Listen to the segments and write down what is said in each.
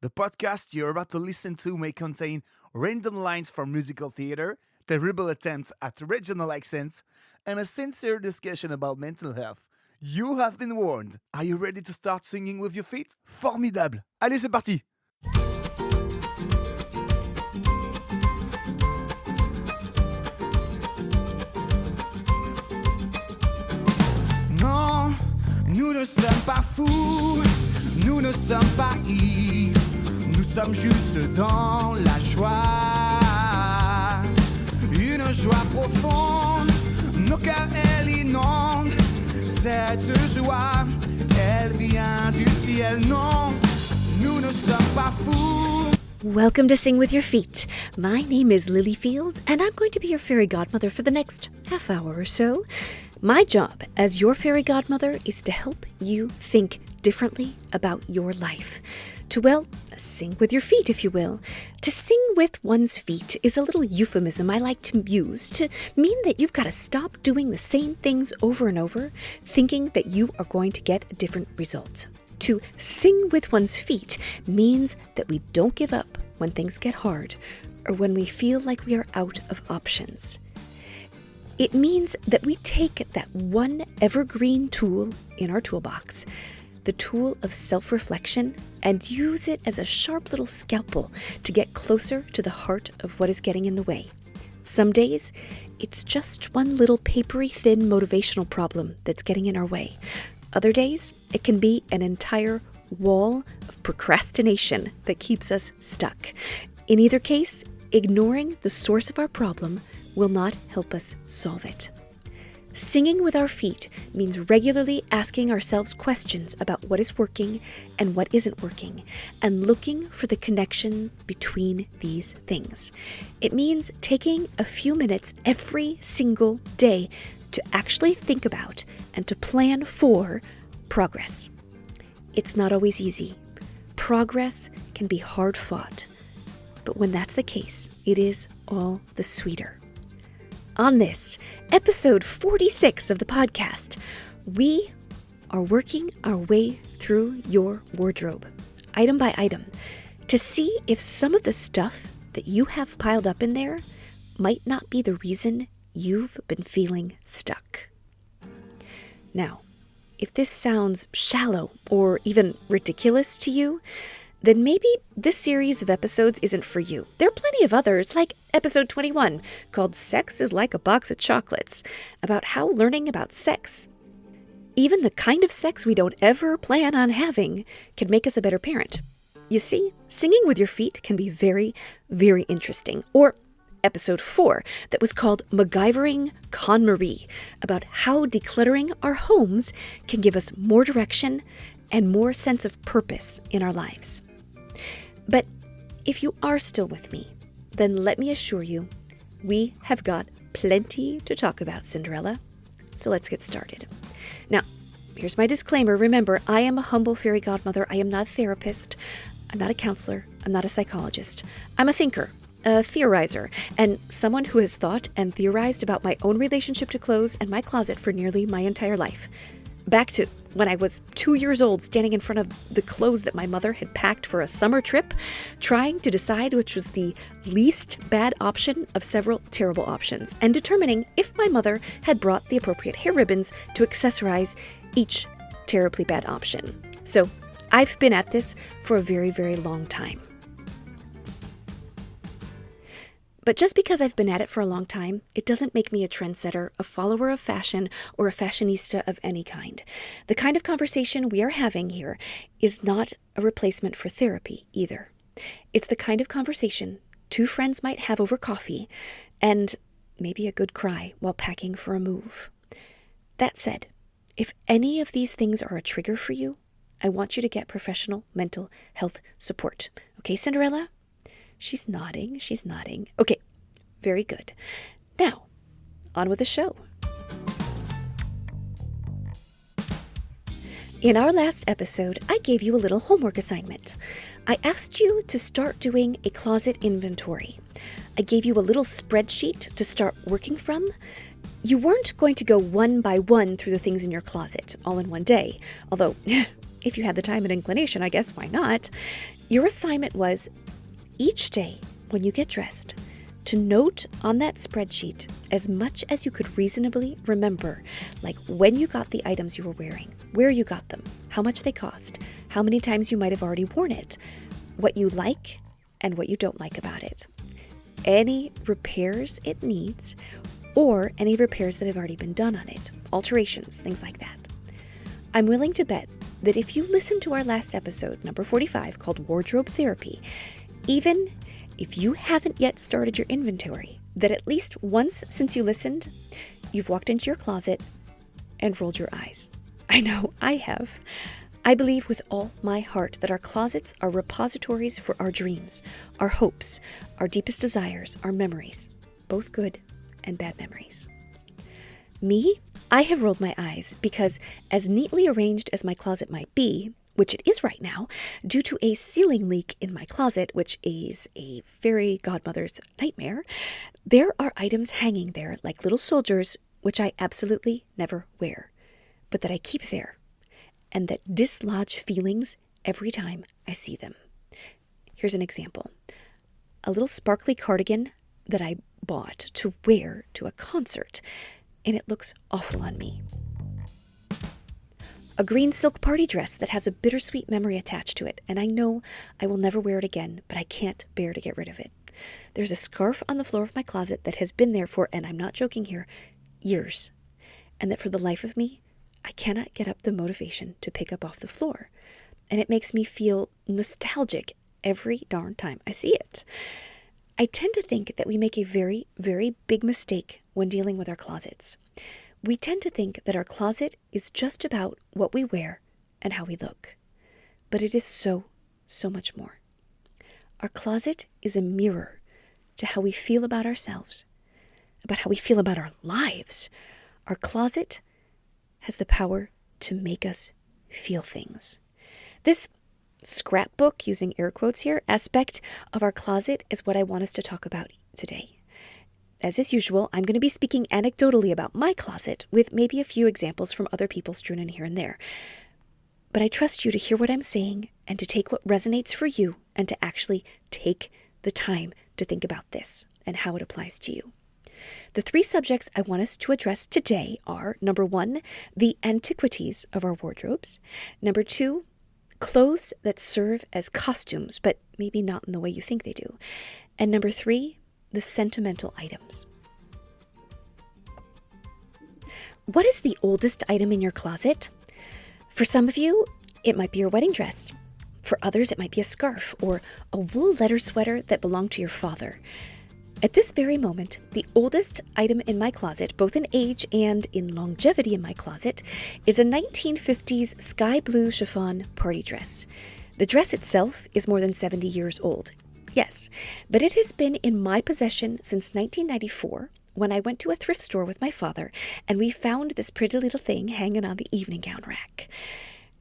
The podcast you're about to listen to may contain random lines from musical theater, terrible attempts at regional accents, and a sincere discussion about mental health. You have been warned. Are you ready to start singing with your feet? Formidable! Allez, c'est parti! Non, nous ne sommes pas fous, nous ne sommes pas ivres, nous sommes juste dans la joie. Une joie profonde, nos cœurs elle inonde. Cette joie, elle vient du ciel. Non, nous ne sommes pas fous. Welcome to Sing With Your Feet. My name is Lily Fields, and I'm going to be your fairy godmother for the next half hour or so. My job as your fairy godmother is to help you think differently about your life. To, well, sing with your feet, if you will. To sing with one's feet is a little euphemism I like to use to mean that you've got to stop doing the same things over and over, thinking that you are going to get a different result. To sing with one's feet means that we don't give up when things get hard or when we feel like we are out of options. It means that we take that one evergreen tool in our toolbox, the tool of self-reflection, and use it as a sharp little scalpel to get closer to the heart of what is getting in the way. Some days, it's just one little papery thin motivational problem that's getting in our way. Other days, it can be an entire wall of procrastination that keeps us stuck. In either case, ignoring the source of our problem will not help us solve it. Singing with our feet means regularly asking ourselves questions about what is working and what isn't working, and looking for the connection between these things. It means taking a few minutes every single day to actually think about and to plan for progress. It's not always easy. Progress can be hard fought. But when that's the case, it is all the sweeter. On this, episode 46 of the podcast, we are working our way through your wardrobe, item by item, to see if some of the stuff that you have piled up in there might not be the reason you've been feeling stuck. Now, if this sounds shallow or even ridiculous to you, then maybe this series of episodes isn't for you. There are plenty of others, like episode 21, called Sex is Like a Box of Chocolates, about how learning about sex, even the kind of sex we don't ever plan on having, can make us a better parent. You see, singing with your feet can be very, very interesting. Or episode 4, that was called MacGyvering KonMari, about how decluttering our homes can give us more direction and more sense of purpose in our lives. But if you are still with me, then let me assure you, we have got plenty to talk about, Cinderella. So let's get started. Now, here's my disclaimer. Remember, I am a humble fairy godmother. I am not a therapist. I'm not a counselor. I'm not a psychologist. I'm a thinker, a theorizer, and someone who has thought and theorized about my own relationship to clothes and my closet for nearly my entire life. Back to when I was 2 years old, standing in front of the clothes that my mother had packed for a summer trip, trying to decide which was the least bad option of several terrible options, and determining if my mother had brought the appropriate hair ribbons to accessorize each terribly bad option. So I've been at this for a very, very long time. But just because I've been at it for a long time, it doesn't make me a trendsetter, a follower of fashion, or a fashionista of any kind. The kind of conversation we are having here is not a replacement for therapy either. It's the kind of conversation two friends might have over coffee and maybe a good cry while packing for a move. That said, if any of these things are a trigger for you, I want you to get professional mental health support. Okay, Cinderella? She's nodding. Okay, very good. Now, on with the show. In our last episode, I gave you a little homework assignment. I asked you to start doing a closet inventory. I gave you a little spreadsheet to start working from. You weren't going to go one by one through the things in your closet all in one day, although if you had the time and inclination, I guess why not? Your assignment was each day when you get dressed to note on that spreadsheet as much as you could reasonably remember, like when you got the items you were wearing, where you got them, how much they cost, how many times you might have already worn it, what you like and what you don't like about it, any repairs it needs, or any repairs that have already been done on it, alterations, things like that. I'm willing to bet that if you listen to our last episode, number 45, called Wardrobe Therapy, even if you haven't yet started your inventory, that at least once since you listened, you've walked into your closet and rolled your eyes. I know, I have. I believe with all my heart that our closets are repositories for our dreams, our hopes, our deepest desires, our memories, both good and bad memories. Me, I have rolled my eyes because as neatly arranged as my closet might be, which it is right now, due to a ceiling leak in my closet, which is a fairy godmother's nightmare, there are items hanging there like little soldiers, which I absolutely never wear, but that I keep there, and that dislodge feelings every time I see them. Here's an example. A little sparkly cardigan that I bought to wear to a concert, and it looks awful on me. A green silk party dress that has a bittersweet memory attached to it, and I know I will never wear it again, but I can't bear to get rid of it. There's a scarf on the floor of my closet that has been there for, and I'm not joking here, years, and that for the life of me, I cannot get up the motivation to pick up off the floor, and it makes me feel nostalgic every darn time I see it. I tend to think that we make a very, very big mistake when dealing with our closets. We tend to think that our closet is just about what we wear and how we look. But it is so, so much more. Our closet is a mirror to how we feel about ourselves, about how we feel about our lives. Our closet has the power to make us feel things. This scrapbook, using air quotes here, aspect of our closet is what I want us to talk about today. As is usual, I'm going to be speaking anecdotally about my closet, with maybe a few examples from other people strewn in here and there. But I trust you to hear what I'm saying and to take what resonates for you and to actually take the time to think about this and how it applies to you. The three subjects I want us to address today are, number one, the antiquities of our wardrobes. Number two, clothes that serve as costumes, but maybe not in the way you think they do. And number three, the sentimental items. What is the oldest item in your closet? For some of you, it might be your wedding dress. For others, it might be a scarf or a wool leather sweater that belonged to your father. At this very moment, the oldest item in my closet, both in age and in longevity in my closet, is a 1950s sky blue chiffon party dress. The dress itself is more than 70 years old. Yes, but it has been in my possession since 1994, when I went to a thrift store with my father, and we found this pretty little thing hanging on the evening gown rack.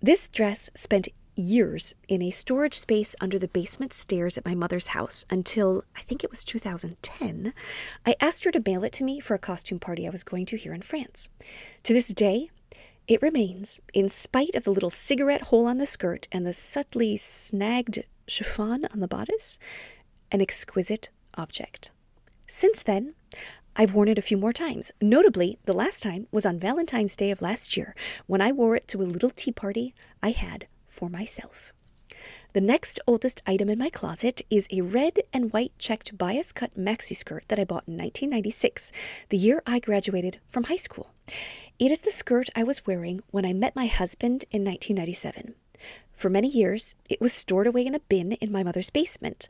This dress spent years in a storage space under the basement stairs at my mother's house until, I think it was 2010, I asked her to mail it to me for a costume party I was going to here in France. To this day, it remains, in spite of the little cigarette hole on the skirt and the subtly snagged chiffon on the bodice, an exquisite object. Since then, I've worn it a few more times. Notably, the last time was on Valentine's Day of last year, when I wore it to a little tea party I had for myself. The next oldest item in my closet is a red and white checked bias cut maxi skirt that I bought in 1996, the year I graduated from high school. It is the skirt I was wearing when I met my husband in 1997. For many years, it was stored away in a bin in my mother's basement.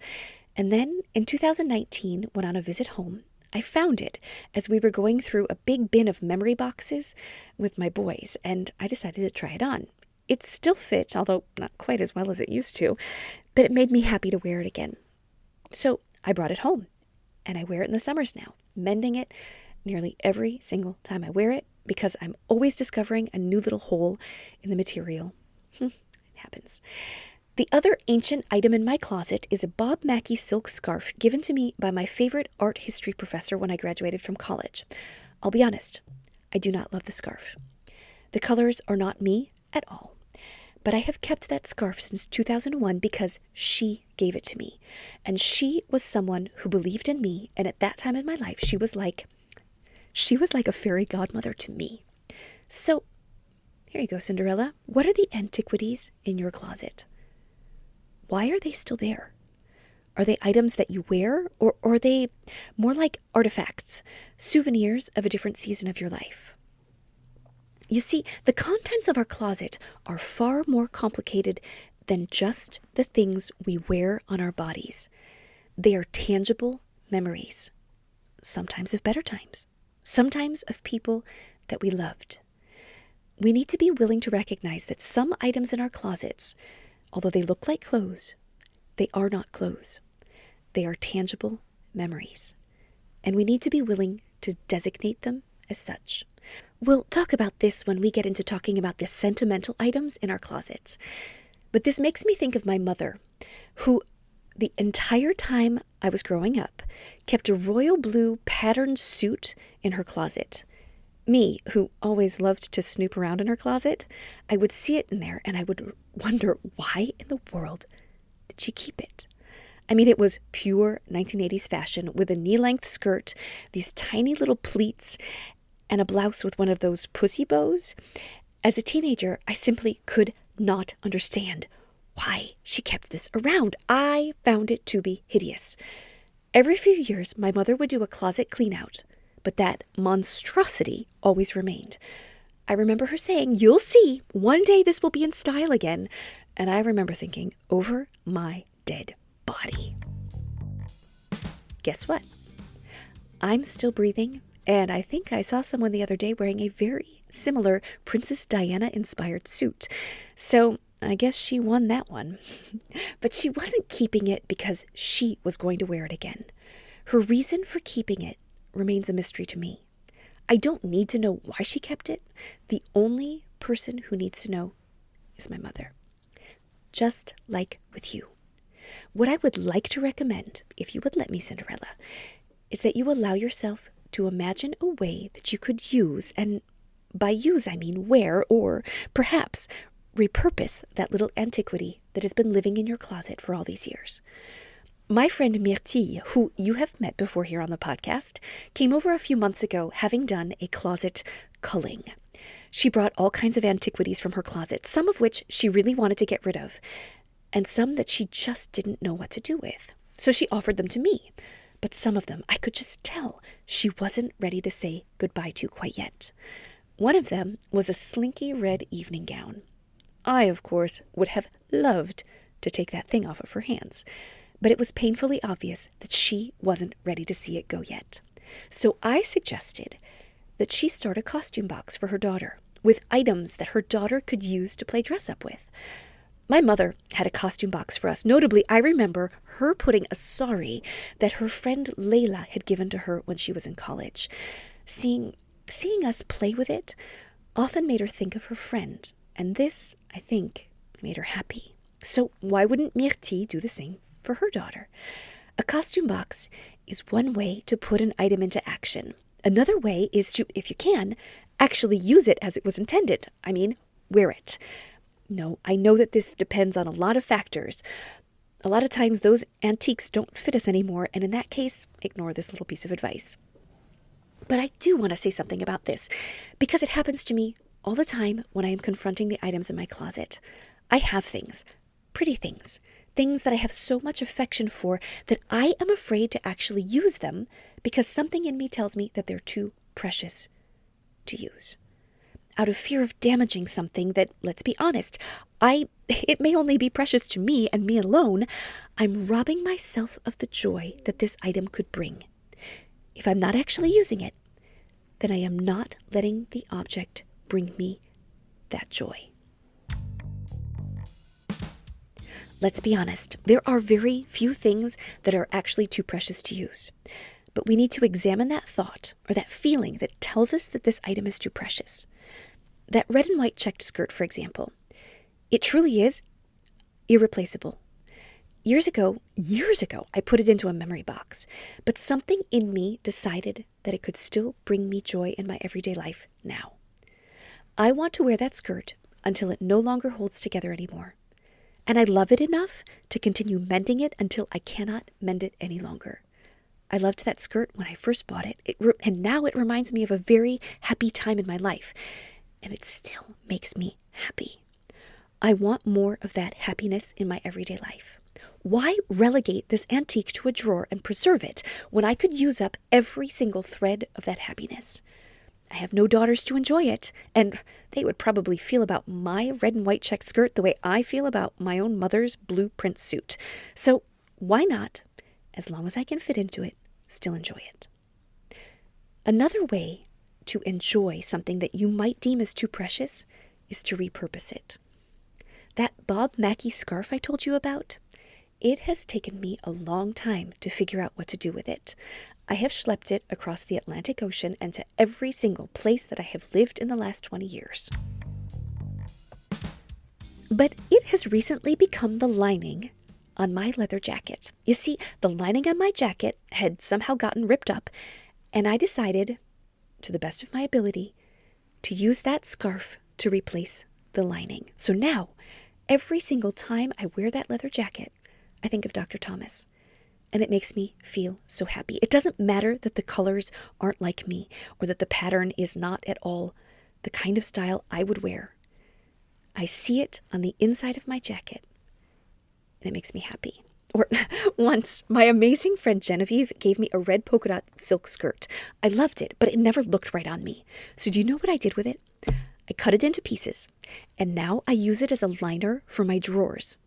And then, in 2019, when on a visit home, I found it as we were going through a big bin of memory boxes with my boys, and I decided to try it on. It still fit, although not quite as well as it used to, but it made me happy to wear it again. So I brought it home, and I wear it in the summers now, mending it nearly every single time I wear it, because I'm always discovering a new little hole in the material. It happens. The other ancient item in my closet is a Bob Mackie silk scarf given to me by my favorite art history professor when I graduated from college. I'll be honest, I do not love the scarf. The colors are not me at all. but I have kept that scarf since 2001 because she gave it to me. And she was someone who believed in me, and at that time in my life, she was like a fairy godmother to me. So, here you go, Cinderella. What are the antiquities in your closet? Why are they still there? Are they items that you wear, or are they more like artifacts, souvenirs of a different season of your life? You see, the contents of our closet are far more complicated than just the things we wear on our bodies. They are tangible memories, sometimes of better times, sometimes of people that we loved. We need to be willing to recognize that some items in our closets, although they look like clothes, they are not clothes. They are tangible memories. And we need to be willing to designate them as such. We'll talk about this when we get into talking about the sentimental items in our closets. But this makes me think of my mother, who the entire time I was growing up kept a royal blue patterned suit in her closet. Me, who always loved to snoop around in her closet, I would see it in there and I would wonder why in the world did she keep it? I mean, it was pure 1980s fashion with a knee-length skirt, these tiny little pleats, and a blouse with one of those pussy bows. As a teenager, I simply could not understand why she kept this around. I found it to be hideous. Every few years, my mother would do a closet clean-out, but that monstrosity always remained. I remember her saying, "You'll see, one day this will be in style again." And I remember thinking, over my dead body. Guess what? I'm still breathing, and I think I saw someone the other day wearing a very similar Princess Diana-inspired suit. So I guess she won that one. But she wasn't keeping it because she was going to wear it again. Her reason for keeping it remains a mystery to me. I don't need to know why she kept it. The only person who needs to know is my mother. Just like with you. What I would like to recommend, if you would let me, Cinderella, is that you allow yourself to imagine a way that you could use, and by use I mean wear, or perhaps repurpose that little antiquity that has been living in your closet for all these years. My friend Myrtille, who you have met before here on the podcast, came over a few months ago having done a closet culling. She brought all kinds of antiquities from her closet, some of which she really wanted to get rid of, and some that she just didn't know what to do with. So she offered them to me. But some of them I could just tell she wasn't ready to say goodbye to quite yet. One of them was a slinky red evening gown. I, of course, would have loved to take that thing off of her hands, but it was painfully obvious that she wasn't ready to see it go yet. So I suggested that she start a costume box for her daughter, with items that her daughter could use to play dress up with. My mother had a costume box for us. Notably, I remember her putting a sari that her friend Layla had given to her when she was in college. Seeing us play with it often made her think of her friend, and this, I think, made her happy. So why wouldn't Myrtille do the same for her daughter? A costume box is one way to put an item into action. Another way is to, if you can, actually use it as it was intended. I mean, wear it. No, I know that this depends on a lot of factors. A lot of times those antiques don't fit us anymore, and in that case, ignore this little piece of advice. But I do want to say something about this, because it happens to me all the time when I am confronting the items in my closet. I have things, pretty things that I have so much affection for that I am afraid to actually use them because something in me tells me that they're too precious to use. Out of fear of damaging something that, let's be honest, it may only be precious to me and me alone, I'm robbing myself of the joy that this item could bring. If I'm not actually using it, then I am not letting the object bring me that joy. Let's be honest, there are very few things that are actually too precious to use. But we need to examine that thought or that feeling that tells us that this item is too precious. That red and white checked skirt, for example, it truly is irreplaceable. Years ago, I put it into a memory box, but something in me decided that it could still bring me joy in my everyday life now. I want to wear that skirt until it no longer holds together anymore. And I love it enough to continue mending it until I cannot mend it any longer. I loved that skirt when I first bought it, and now it reminds me of a very happy time in my life, and it still makes me happy. I want more of that happiness in my everyday life. Why relegate this antique to a drawer and preserve it when I could use up every single thread of that happiness? I have no daughters to enjoy it, and they would probably feel about my red and white check skirt the way I feel about my own mother's blue print suit. So why not, as long as I can fit into it, still enjoy it? Another way to enjoy something that you might deem as too precious is to repurpose it. That Bob Mackie scarf I told you about, it has taken me a long time to figure out what to do with it. I have schlepped it across the Atlantic Ocean and to every single place that I have lived in the last 20 years. But it has recently become the lining on my leather jacket. You see, the lining on my jacket had somehow gotten ripped up, and I decided, to the best of my ability, to use that scarf to replace the lining. So now, every single time I wear that leather jacket, I think of Dr. Thomas. And it makes me feel so happy. It doesn't matter that the colors aren't like me or that the pattern is not at all the kind of style I would wear. I see it on the inside of my jacket, and it makes me happy. Or once, my amazing friend Genevieve gave me a red polka dot silk skirt. I loved it, but it never looked right on me. So do you know what I did with it? I cut it into pieces, and now I use it as a liner for my drawers.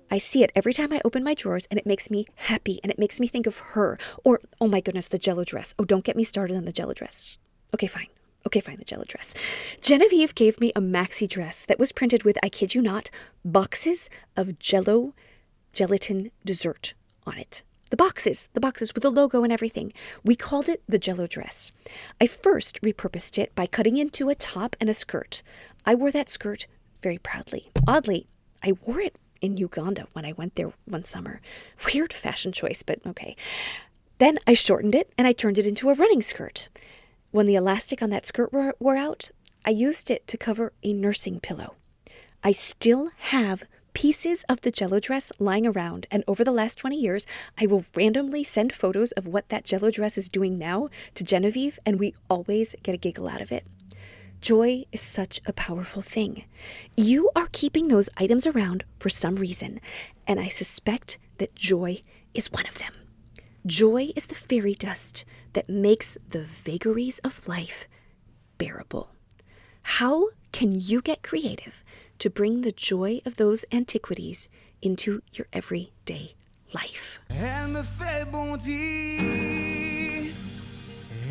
I see it every time I open my drawers, and it makes me happy, and it makes me think of her. Or, oh my goodness, the Jell-O dress. Oh, don't get me started on the Jell-O dress. Okay, fine, the Jell-O dress. Genevieve gave me a maxi dress that was printed with, I kid you not, boxes of Jell-O gelatin dessert on it. The boxes with the logo and everything. We called it the Jell-O dress. I first repurposed it by cutting into a top and a skirt. I wore that skirt very proudly. Oddly, I wore it in Uganda when I went there one summer. Weird fashion choice, but okay. Then I shortened it and I turned it into a running skirt. When the elastic on that skirt wore out, I used it to cover a nursing pillow. I still have pieces of the Jell-O dress lying around, and over the last 20 years, I will randomly send photos of what that Jell-O dress is doing now to Genevieve, and we always get a giggle out of it. Joy is such a powerful thing. You are keeping those items around for some reason, and I suspect that joy is one of them. Joy is the fairy dust that makes the vagaries of life bearable. How can you get creative to bring the joy of those antiquities into your everyday life? Elle me fait bondir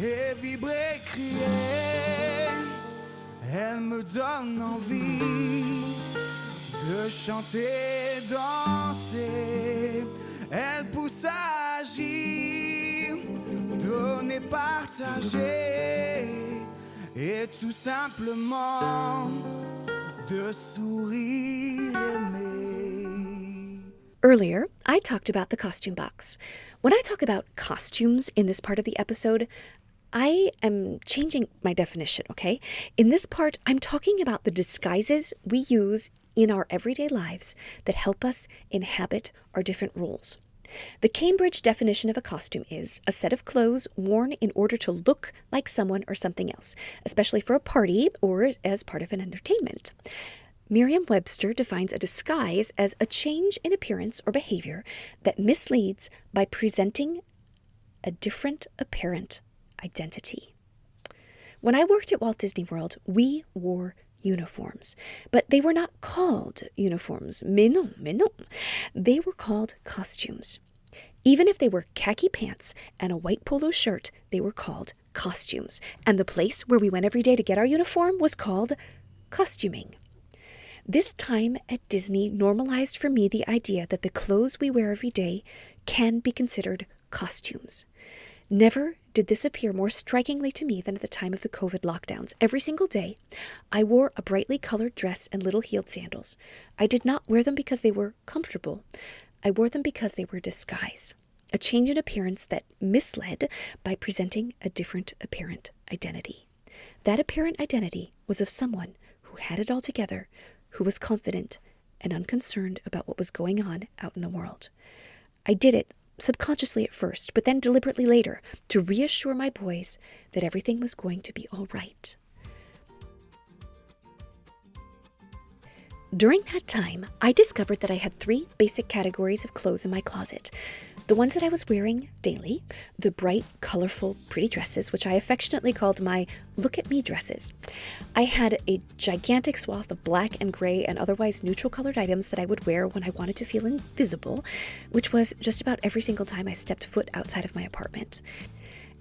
et vibrer, crier. Elle me donne envie de chanter, danser. Elle pousse à agir, donner, partager. Et tout simplement de sourire, aimer. Earlier, I talked about the costume box. When I talk about costumes in this part of the episode, I am changing my definition, okay? In this part, I'm talking about the disguises we use in our everyday lives that help us inhabit our different roles. The Cambridge definition of a costume is a set of clothes worn in order to look like someone or something else, especially for a party or as part of an entertainment. Merriam-Webster defines a disguise as a change in appearance or behavior that misleads by presenting a different apparent identity. When I worked at Walt Disney World, we wore uniforms, but they were not called uniforms. Mais non. They were called costumes. Even if they were khaki pants and a white polo shirt, they were called costumes. And the place where we went every day to get our uniform was called costuming. This time at Disney normalized for me the idea that the clothes we wear every day can be considered costumes. Never did this appear more strikingly to me than at the time of the COVID lockdowns. Every single day, I wore a brightly colored dress and little-heeled sandals. I did not wear them because they were comfortable. I wore them because they were a disguise, a change in appearance that misled by presenting a different apparent identity. That apparent identity was of someone who who had it all together, who was confident and unconcerned about what was going on out in the world. I did it subconsciously at first, but then deliberately later to reassure my boys that everything was going to be all right. During that time, I discovered that I had 3 basic categories of clothes in my closet. The ones that I was wearing daily, the bright, colorful, pretty dresses, which I affectionately called my look at me dresses. I had a gigantic swath of black and gray and otherwise neutral colored items that I would wear when I wanted to feel invisible, which was just about every single time I stepped foot outside of my apartment.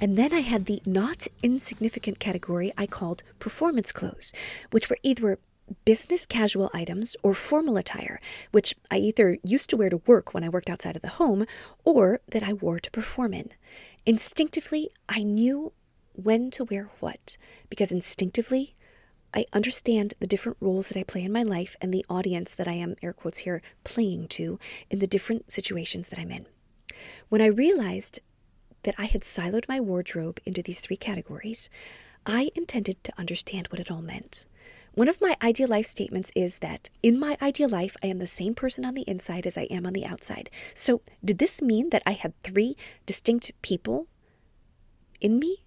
And then I had the not insignificant category I called performance clothes, which were either business casual items or formal attire, which I either used to wear to work when I worked outside of the home or that I wore to perform in. Instinctively, I knew when to wear what, because instinctively, I understand the different roles that I play in my life and the audience that I am, air quotes here, playing to in the different situations that I'm in. When I realized that I had siloed my wardrobe into these 3 categories, I intended to understand what it all meant. One of my ideal life statements is that in my ideal life, I am the same person on the inside as I am on the outside. So did this mean that I had 3 distinct people in me?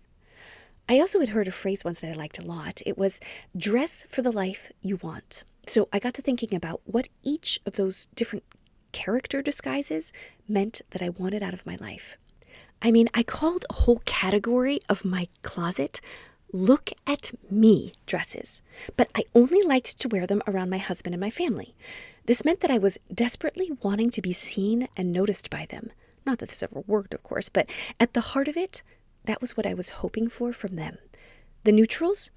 I also had heard a phrase once that I liked a lot. It was dress for the life you want. So I got to thinking about what each of those different character disguises meant that I wanted out of my life. I mean, I called a whole category of my closet look at me dresses, but I only liked to wear them around my husband and my family. This meant that I was desperately wanting to be seen and noticed by them. Not that this ever worked, of course, but at the heart of it, that was what I was hoping for from them. The neutrals,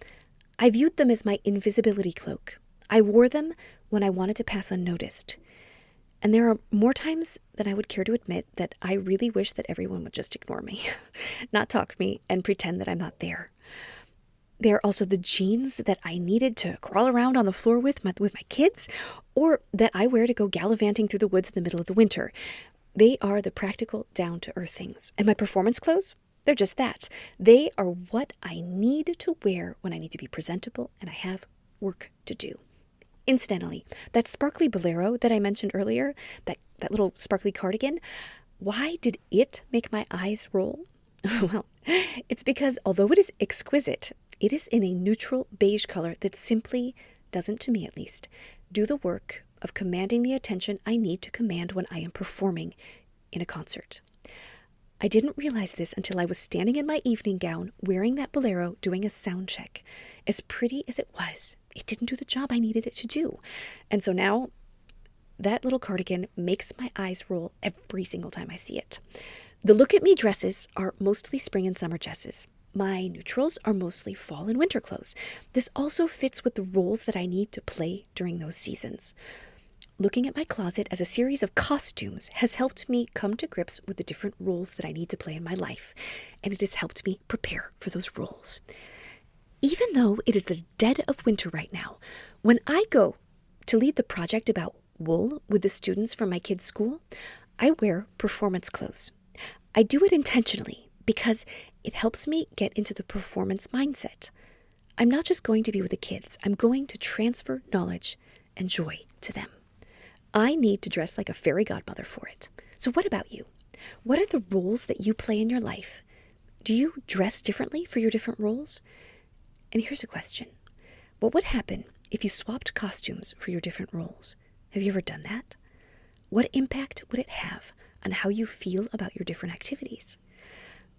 I viewed them as my invisibility cloak. I wore them when I wanted to pass unnoticed. And there are more times than I would care to admit that I really wish that everyone would just ignore me, not talk to me, and pretend that I'm not there. There are also the jeans that I needed to crawl around on the floor with my kids, or that I wear to go gallivanting through the woods in the middle of the winter. They are the practical, down-to-earth things. And my performance clothes? They're just that. They are what I need to wear when I need to be presentable and I have work to do. Incidentally, that sparkly bolero that I mentioned earlier, that little sparkly cardigan, why did it make my eyes roll? Well, it's because although it is exquisite, it is in a neutral beige color that simply doesn't, to me at least, do the work of commanding the attention I need to command when I am performing in a concert. I didn't realize this until I was standing in my evening gown wearing that bolero doing a sound check. As pretty as it was, it didn't do the job I needed it to do. And so now that little cardigan makes my eyes roll every single time I see it. The look at me dresses are mostly spring and summer dresses. My neutrals are mostly fall and winter clothes. This also fits with the roles that I need to play during those seasons. Looking at my closet as a series of costumes has helped me come to grips with the different roles that I need to play in my life, and it has helped me prepare for those roles. Even though it is the dead of winter right now, when I go to lead the project about wool with the students from my kids' school, I wear performance clothes. I do it intentionally because it helps me get into the performance mindset. I'm not just going to be with the kids. I'm going to transfer knowledge and joy to them. I need to dress like a fairy godmother for it. So what about you? What are the roles that you play in your life? Do you dress differently for your different roles? And here's a question. What would happen if you swapped costumes for your different roles? Have you ever done that? What impact would it have on how you feel about your different activities?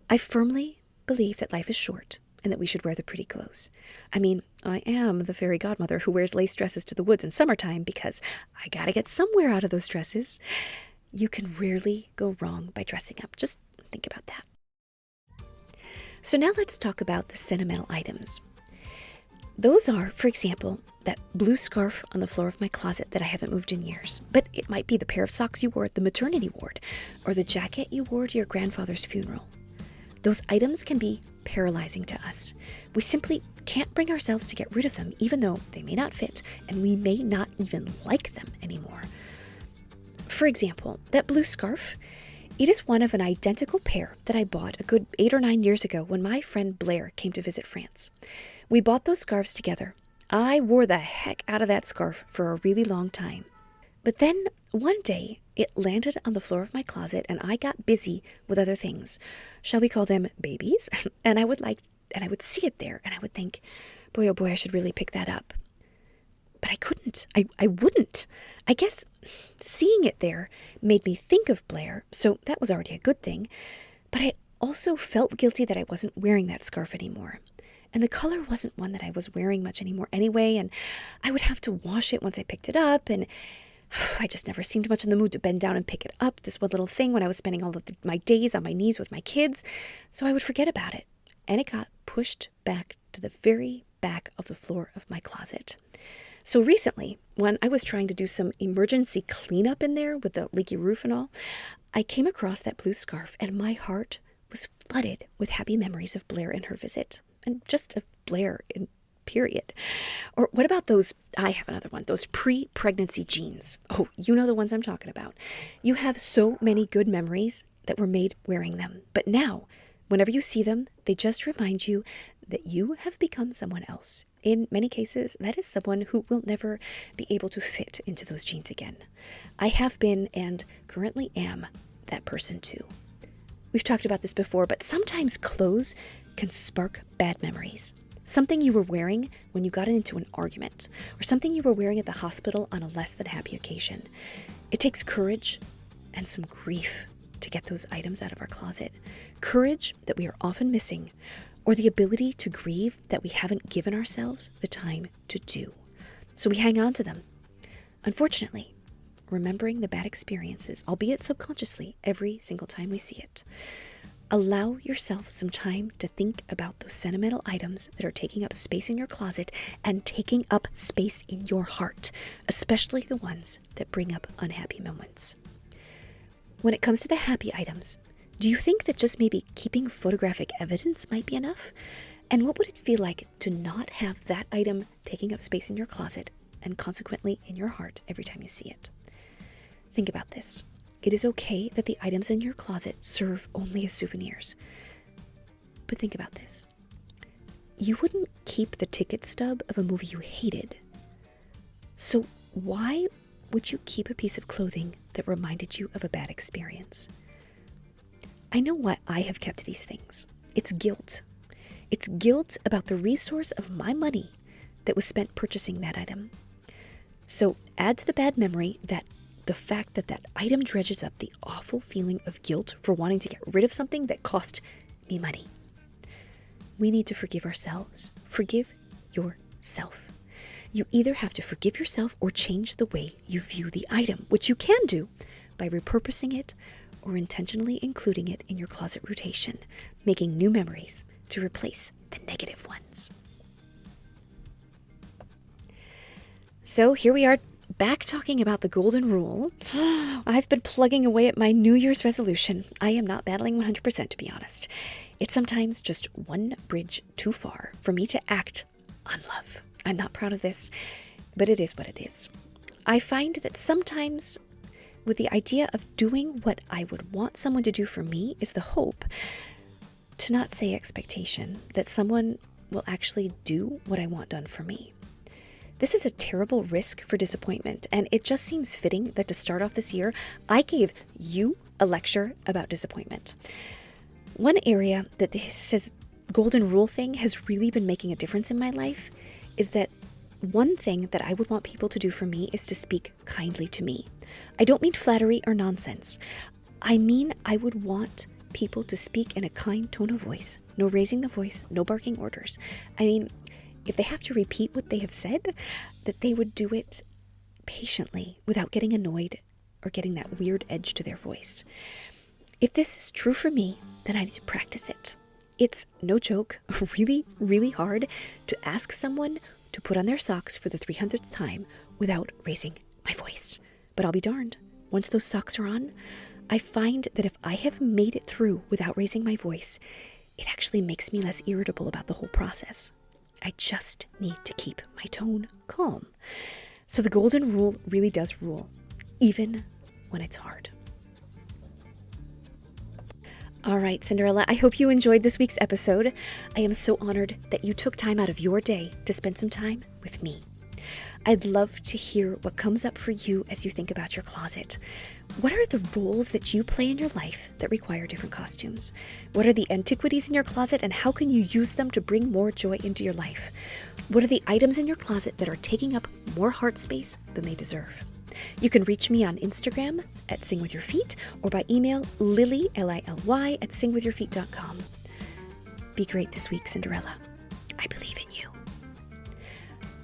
I firmly believe that life is short and that we should wear the pretty clothes. I mean, I am the fairy godmother who wears lace dresses to the woods in summertime because I gotta get somewhere out of those dresses. You can rarely go wrong by dressing up. Just think about that. So now let's talk about the sentimental items. Those are, for example, that blue scarf on the floor of my closet that I haven't moved in years. But it might be the pair of socks you wore at the maternity ward, or the jacket you wore to your grandfather's funeral. Those items can be paralyzing to us. We simply can't bring ourselves to get rid of them, even though they may not fit, and we may not even like them anymore. For example, that blue scarf, it is one of an identical pair that I bought a good 8 or 9 years ago when my friend Blair came to visit France. We bought those scarves together. I wore the heck out of that scarf for a really long time. But then one day it landed on the floor of my closet and I got busy with other things. Shall we call them babies? And I would see it there and I would think, boy, oh boy, I should really pick that up. But I couldn't. I wouldn't. I guess seeing it there made me think of Blair, so that was already a good thing. But I also felt guilty that I wasn't wearing that scarf anymore. And the color wasn't one that I was wearing much anymore anyway, and I would have to wash it once I picked it up, and I just never seemed much in the mood to bend down and pick it up, this one little thing, when I was spending all of my days on my knees with my kids, so I would forget about it. And it got pushed back to the very back of the floor of my closet. So recently, when I was trying to do some emergency cleanup in there with the leaky roof and all, I came across that blue scarf and my heart was flooded with happy memories of Blair and her visit, and just of Blair in period. Or what about those, I have another one, those pre-pregnancy jeans. Oh, you know the ones I'm talking about. You have so many good memories that were made wearing them, but now, whenever you see them, they just remind you that you have become someone else. In many cases, that is someone who will never be able to fit into those jeans again. I have been and currently am that person too. We've talked about this before, but sometimes clothes can spark bad memories. Something you were wearing when you got into an argument, or something you were wearing at the hospital on a less than happy occasion. It takes courage and some grief to get those items out of our closet. Courage that we are often missing, or the ability to grieve that we haven't given ourselves the time to do. So we hang on to them. Unfortunately, remembering the bad experiences, albeit subconsciously, every single time we see it. Allow yourself some time to think about those sentimental items that are taking up space in your closet and taking up space in your heart, especially the ones that bring up unhappy moments. When it comes to the happy items, do you think that just maybe keeping photographic evidence might be enough? And what would it feel like to not have that item taking up space in your closet and consequently in your heart every time you see it? Think about this. It is okay that the items in your closet serve only as souvenirs. But think about this. You wouldn't keep the ticket stub of a movie you hated. So why would you keep a piece of clothing that reminded you of a bad experience? I know why I have kept these things. It's guilt. It's guilt about the resource of my money that was spent purchasing that item. So add to the bad memory that the fact that that item dredges up the awful feeling of guilt for wanting to get rid of something that cost me money. We need to forgive ourselves. Forgive yourself. You either have to forgive yourself or change the way you view the item, which you can do by repurposing it or intentionally including it in your closet rotation, making new memories to replace the negative ones. So here we are, back talking about the golden rule. I've been plugging away at my New Year's resolution. I am not battling 100%, to be honest. It's sometimes just one bridge too far for me to act on love. I'm not proud of this, but it is what it is. I find that sometimes with the idea of doing what I would want someone to do for me is the hope, to not say expectation, that someone will actually do what I want done for me. This is a terrible risk for disappointment, and it just seems fitting that to start off this year, I gave you a lecture about disappointment. One area that this golden rule thing has really been making a difference in my life is that one thing that I would want people to do for me is to speak kindly to me. I don't mean flattery or nonsense. I mean I would want people to speak in a kind tone of voice. No raising the voice, no barking orders. I mean, if they have to repeat what they have said, that they would do it patiently without getting annoyed or getting that weird edge to their voice. If this is true for me, then I need to practice it. It's, no joke, really, really hard to ask someone to put on their socks for the 300th time without raising my voice. But I'll be darned. Once those socks are on, I find that if I have made it through without raising my voice, it actually makes me less irritable about the whole process. I just need to keep my tone calm. So the golden rule really does rule, even when it's hard. All right, Cinderella, I hope you enjoyed this week's episode. I am so honored that you took time out of your day to spend some time with me. I'd love to hear what comes up for you as you think about your closet. What are the roles that you play in your life that require different costumes? What are the antiquities in your closet and how can you use them to bring more joy into your life? What are the items in your closet that are taking up more heart space than they deserve? You can reach me on Instagram at Sing With Your Feet or by email Lily, Lily, at singwithyourfeet.com. Be great this week, Cinderella. I believe in you.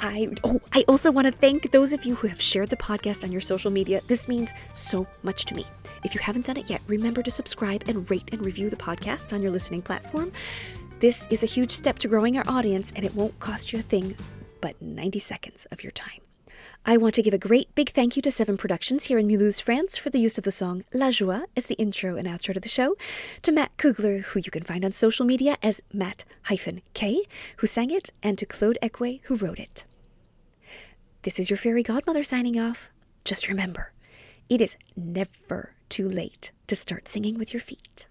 I also want to thank those of you who have shared the podcast on your social media. This means so much to me. If you haven't done it yet, remember to subscribe and rate and review the podcast on your listening platform. This is a huge step to growing our audience, and it won't cost you a thing but 90 seconds of your time. I want to give a great big thank you to Seven Productions here in Mulhouse, France for the use of the song La Joie as the intro and outro to the show, to Matt Kugler, who you can find on social media as Matt-K, who sang it, and to Claude Ekwe, who wrote it. This is your fairy godmother signing off. Just remember, it is never too late to start singing with your feet.